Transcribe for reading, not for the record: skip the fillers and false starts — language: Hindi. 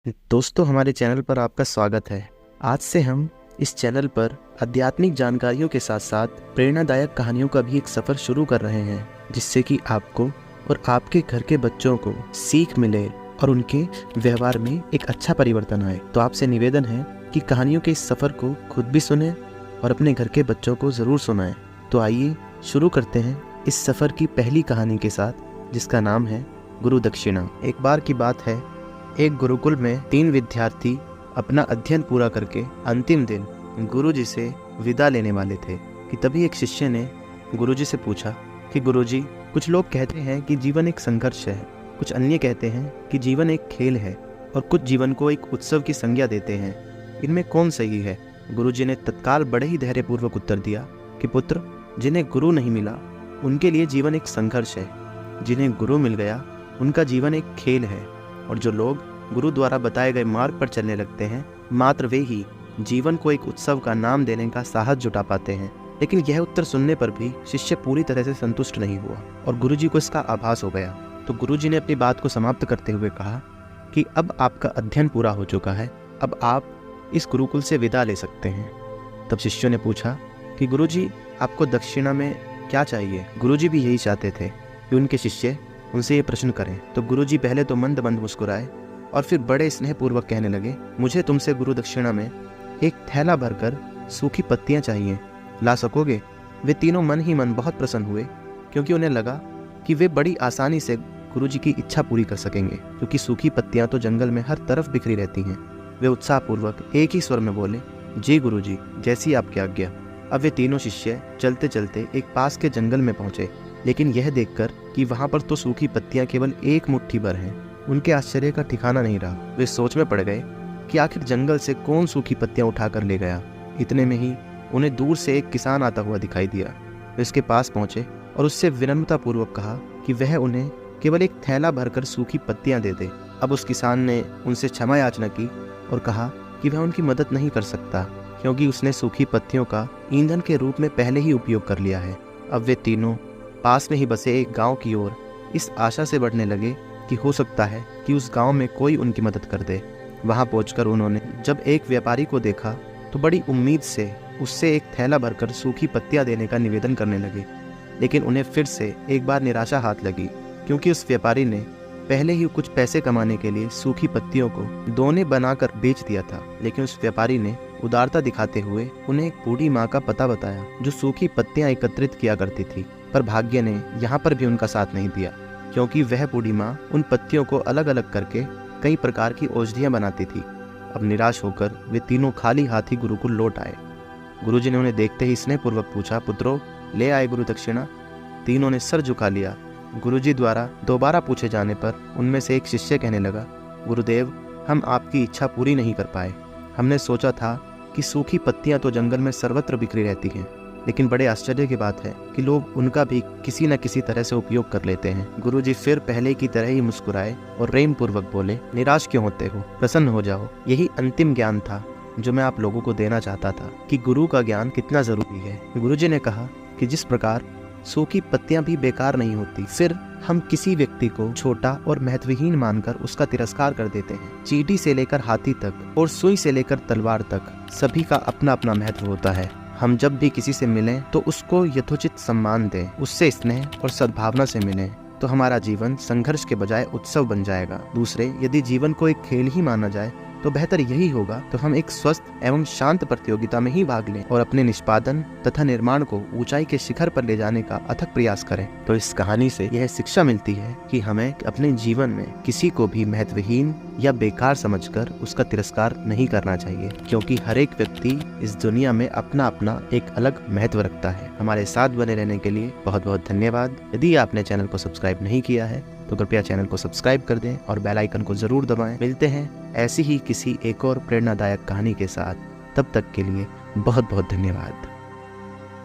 दोस्तों, हमारे चैनल पर आपका स्वागत है। आज से हम इस चैनल पर आध्यात्मिक जानकारियों के साथ साथ प्रेरणादायक कहानियों का भी एक सफ़र शुरू कर रहे हैं, जिससे कि आपको और आपके घर के बच्चों को सीख मिले और उनके व्यवहार में एक अच्छा परिवर्तन आए। तो आपसे निवेदन है कि कहानियों के इस सफ़र को खुद भी सुने और अपने घर के बच्चों को ज़रूर सुनाएं। तो आइए शुरू करते हैं इस सफ़र की पहली कहानी के साथ, जिसका नाम है गुरु दक्षिणा। एक बार की बात है, एक गुरुकुल में 3 विद्यार्थी अपना अध्ययन पूरा करके अंतिम दिन गुरुजी से विदा लेने वाले थे कि तभी एक शिष्य ने गुरुजी से पूछा कि गुरुजी, कुछ लोग कहते हैं कि जीवन एक संघर्ष है, कुछ अन्य कहते हैं कि जीवन एक खेल है और कुछ जीवन को एक उत्सव की संज्ञा देते हैं। इनमें कौन सही है? गुरुजी ने तत्काल बड़े ही धैर्यपूर्वक उत्तर दिया कि पुत्र, जिन्हें गुरु नहीं मिला उनके लिए जीवन एक संघर्ष है, जिन्हें गुरु मिल गया उनका जीवन एक खेल है, और जो लोग गुरु द्वारा बताए गए मार्ग पर चलने लगते हैं, मात्र वे ही जीवन को एक उत्सव का नाम देने का साहस जुटा पाते हैं। लेकिन यह उत्तर सुनने पर भी शिष्य पूरी तरह से संतुष्ट नहीं हुआ और गुरुजी को इसका आभास हो गया। तो गुरुजी ने अपनी बात को समाप्त करते हुए कहा कि अब आपका अध्ययन पूरा हो चुका है, अब आप इस गुरुकुल से विदा ले सकते हैं। तब शिष्यों ने पूछा कि गुरुजी, आपको दक्षिणा में क्या चाहिए? गुरुजी भी यही चाहते थे कि उनके शिष्य उनसे ये प्रश्न करें। तो गुरुजी पहले तो मंद मंद मुस्कुराए और फिर बड़े स्नेहपूर्वक कहने लगे, मुझे तुमसे गुरु दक्षिणा में एक थैला भरकर सूखी पत्तियां चाहिए, ला सकोगे? वे तीनों मन ही मन बहुत प्रसन्न हुए, क्योंकि उन्हें लगा कि वे बड़ी आसानी से गुरुजी की इच्छा पूरी कर सकेंगे, क्योंकि सूखी पत्तियां तो जंगल में हर तरफ बिखरी रहती हैं। वे उत्साहपूर्वक एक ही स्वर में बोले, जी गुरुजी, जैसी आपकी आज्ञा। अब वे तीनों शिष्य चलते चलते एक पास के जंगल में पहुंचे, लेकिन यह देखकर कि वहां पर तो सूखी पत्तियां केवल एक मुट्ठी भर हैं, उनके आश्चर्य का ठिकाना नहीं रहा। वे सोच में पड़ गए कि आखिर जंगल से कौन सूखी पत्तियां उठाकर ले गया। इतने में ही उन्हें दूर से एक किसान आता हुआ दिखाई दिया। वे उसके पास पहुंचे और उससे विनम्रतापूर्वक कहा कि वह उन्हें केवल एक थैला भरकर सूखी पत्तियां दे दे। अब उस किसान ने उनसे क्षमा याचना की और कहा कि वह उनकी मदद नहीं कर सकता, क्योंकि उसने सूखी पत्तियों का ईंधन के रूप में पहले ही उपयोग कर लिया है। अब वे तीनों पास में ही बसे एक गाँव की ओर इस आशा से बढ़ने लगे कि हो सकता है कि उस गांव में कोई उनकी मदद कर दे। वहां पहुंचकर उन्होंने जब एक व्यापारी को देखा तो बड़ी उम्मीद से उससे एक थैला भरकर सूखी पत्तियां देने का निवेदन करने लगे। लेकिन उन्हें फिर से एक बार निराशा हाथ लगी, क्योंकि उस व्यापारी ने पहले ही कुछ पैसे कमाने के लिए सूखी पत्तियों को दोने बनाकर बेच दिया था। लेकिन उस व्यापारी ने उदारता दिखाते हुए उन्हें एक बूढ़ी माँ का पता बताया, जो सूखी पत्तियां एकत्रित किया करती थी। पर भाग्य ने यहाँ पर भी उनका साथ नहीं दिया, क्योंकि वह बूढ़ी माँ उन पत्तियों को अलग अलग करके कई प्रकार की औषधियाँ बनाती थी। अब निराश होकर वे तीनों खाली हाथ ही गुरुकुल लौट आए। गुरुजी ने उन्हें देखते ही स्नेहपूर्वक पूछा, पुत्रों, ले आए गुरु दक्षिणा? तीनों ने सर झुका लिया। गुरुजी द्वारा दोबारा पूछे जाने पर उनमें से एक शिष्य कहने लगा, गुरुदेव, हम आपकी इच्छा पूरी नहीं कर पाए। हमने सोचा था कि सूखी पत्तियां तो जंगल में सर्वत्र बिखरी रहती हैं, लेकिन बड़े आश्चर्य की बात है कि लोग उनका भी किसी न किसी तरह से उपयोग कर लेते हैं। गुरुजी फिर पहले की तरह ही मुस्कुराए और प्रेम पूर्वक बोले, निराश क्यों होते हो? प्रसन्न हो जाओ। यही अंतिम ज्ञान था जो मैं आप लोगों को देना चाहता था, कि गुरु का ज्ञान कितना जरूरी है। गुरुजी ने कहा कि जिस प्रकार सूखी पत्तियां भी बेकार नहीं होती, फिर हम किसी व्यक्ति को छोटा और महत्वहीन मानकर उसका तिरस्कार कर देते हैं। चींटी से लेकर हाथी तक और सुई से लेकर तलवार तक सभी का अपना अपना महत्व होता है। हम जब भी किसी से मिलें तो उसको यथोचित सम्मान दें, उससे स्नेह और सद्भावना से मिलें, तो हमारा जीवन संघर्ष के बजाय उत्सव बन जाएगा। दूसरे, यदि जीवन को एक खेल ही माना जाए तो बेहतर यही होगा तो हम एक स्वस्थ एवं शांत प्रतियोगिता में ही भाग लें और अपने निष्पादन तथा निर्माण को ऊंचाई के शिखर पर ले जाने का अथक प्रयास करें। तो इस कहानी से यह शिक्षा मिलती है कि हमें अपने जीवन में किसी को भी महत्वहीन या बेकार समझकर उसका तिरस्कार नहीं करना चाहिए, क्योंकि हर एक व्यक्ति इस दुनिया में अपना अपना एक अलग महत्व रखता है। हमारे साथ बने रहने के लिए बहुत बहुत धन्यवाद। यदि आपने चैनल को सब्सक्राइब नहीं किया है तो कृपया चैनल को सब्सक्राइब कर दें और बेल आइकन को जरूर दबाएं। मिलते हैं ऐसी ही किसी एक और प्रेरणादायक कहानी के साथ। तब तक के लिए बहुत बहुत धन्यवाद।